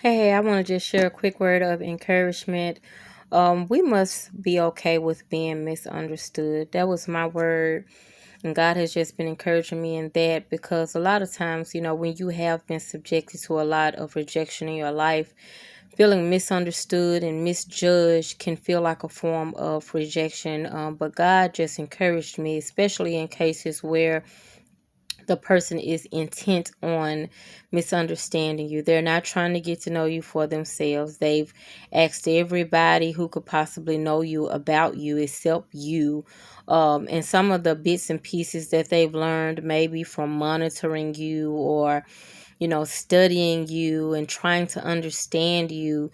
Hey, I want to just share a quick word of encouragement. We must be okay with being misunderstood. That was my word. And God has just been encouraging me in that because a lot of times, when you have been subjected to a lot of rejection in your life, feeling misunderstood and misjudged can feel like a form of rejection. But God just encouraged me, especially in cases where the person is intent on misunderstanding you. They're not trying to get to know you for themselves. They've asked everybody who could possibly know you about you except you. And some of the bits and pieces that they've learned, maybe from monitoring you or, studying you and trying to understand you,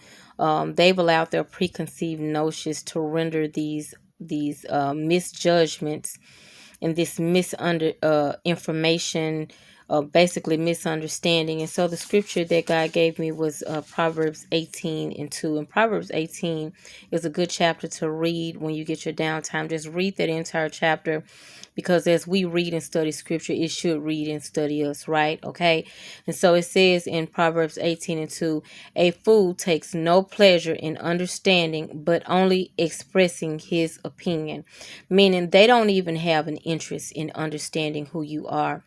they've allowed their preconceived notions to render these misjudgments and this misunder information, basically misunderstanding. And so the scripture that God gave me was Proverbs 18:2. And Proverbs 18 is a good chapter to read when you get your downtime. Just read that entire chapter, because as we read and study scripture, it should read and study us, right? Okay. And so it says in Proverbs 18:2, a fool takes no pleasure in understanding, but only expressing his opinion, meaning they don't even have an interest in understanding who you are.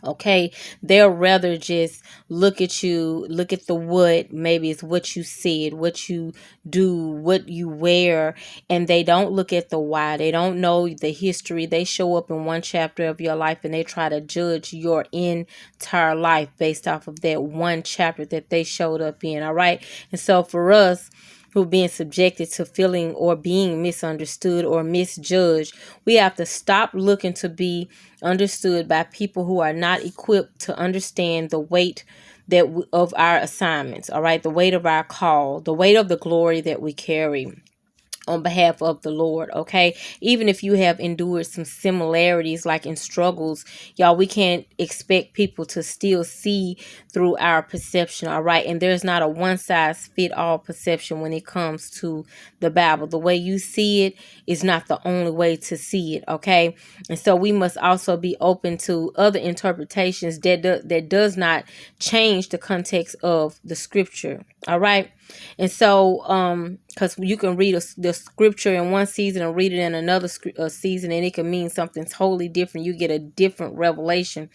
Okay, they'll rather just look at you, look at the what, maybe it's what you said, what you do, what you wear, and they don't look at the why. They don't know the history. They show up in one chapter of your life and they try to judge your entire life based off of that one chapter that they showed up in. All right, and so for us who being subjected to feeling or being misunderstood or misjudged, we have to stop looking to be understood by people who are not equipped to understand the weight of our assignments, all right, the weight of our call, the weight of the glory that we carry on behalf of the Lord. Okay, even if you have endured some similarities like in struggles, y'all, we can't expect people to still see through our perception. All right, and there's not a one size fit all perception when it comes to the Bible. The way you see it is not the only way to see it. Okay, and so we must also be open to other interpretations that does not change the context of the scripture. All right. And so, because you can read the scripture in one season and read it in another season, and it can mean something totally different. You get a different revelation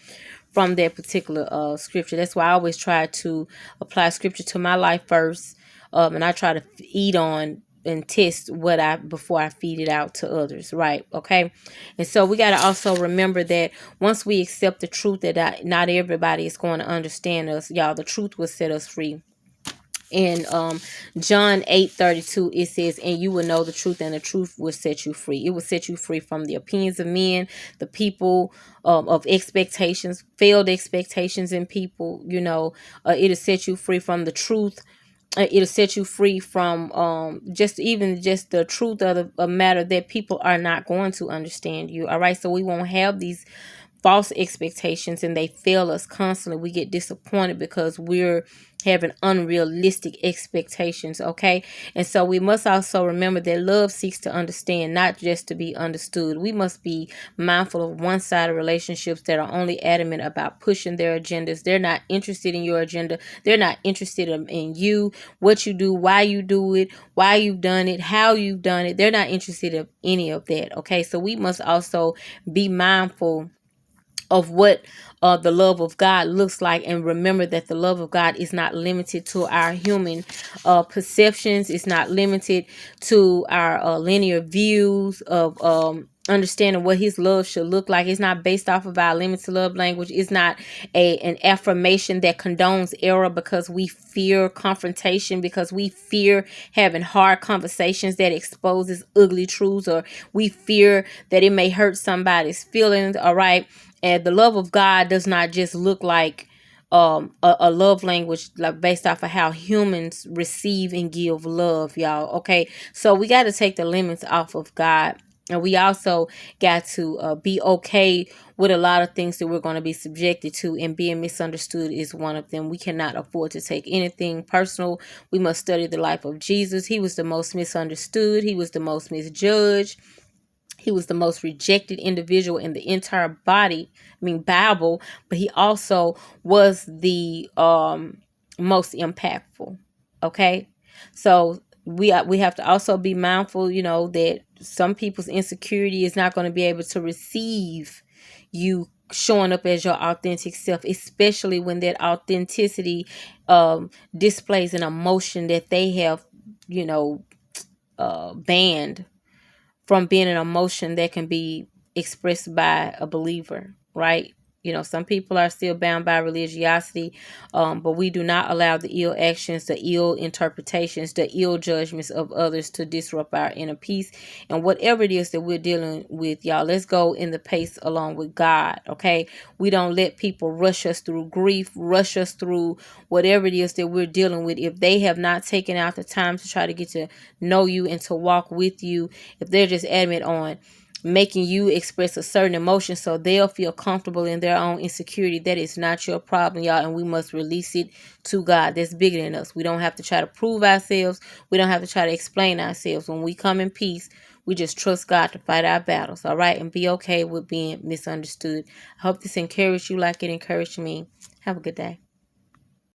from that particular scripture. That's why I always try to apply scripture to my life first, and I try to eat on and test what I before I feed it out to others. Right? Okay. And so we got to also remember that once we accept the truth that not everybody is going to understand us, y'all, the truth will set us free. In John 8:32, it says, and you will know the truth, and the truth will set you free. It will set you free from the opinions of men, the people, of expectations, failed expectations in people. It'll set you free from the truth. It'll set you free from just the truth of the matter, that people are not going to understand you. All right, so we won't have these false expectations and they fail us constantly. We get disappointed because we're having unrealistic expectations. Okay, and so we must also remember that love seeks to understand, not just to be understood. We must be mindful of one-sided relationships that are only adamant about pushing their agendas. They're not interested in your agenda. They're not interested in you, what you do, why you do it, why you've done it, how you've done it. They're not interested in any of that. Okay, so we must also be mindful of what the love of God looks like, and remember that the love of God is not limited to our human perceptions. It's not limited to our linear views of understanding what his love should look like. It's not based off of our limited love language. It's not an affirmation that condones error because we fear confrontation, because we fear having hard conversations that exposes ugly truths, or we fear that it may hurt somebody's feelings. All right, and the love of God does not just look like a love language like based off of how humans receive and give love, y'all. Okay, so we got to take the limits off of God. And we also got to be okay with a lot of things that we're going to be subjected to, and being misunderstood is one of them. We cannot afford to take anything personal. We must study the life of Jesus. He was the most misunderstood. He was the most misjudged. He was the most rejected individual in the entire Bible, but he also was the most impactful. Okay, so we have to also be mindful, that some people's insecurity is not going to be able to receive you showing up as your authentic self, especially when that authenticity displays an emotion that they have, you know, banned from being an emotion that can be expressed by a believer, right? Some people are still bound by religiosity, but we do not allow the ill actions, the ill interpretations, the ill judgments of others to disrupt our inner peace. And whatever it is that we're dealing with, y'all, let's go in the pace along with God, okay? We don't let people rush us through grief, rush us through whatever it is that we're dealing with. If they have not taken out the time to try to get to know you and to walk with you, if they're just adamant on making you express a certain emotion so they'll feel comfortable in their own insecurity, that is not your problem, y'all, and we must release it to God. That's bigger than us. We don't have to try to prove ourselves. We don't have to try to explain ourselves. When we come in peace, we just trust God to fight our battles, all right, and be okay with being misunderstood. I hope this encouraged you like it encouraged me. Have a good day.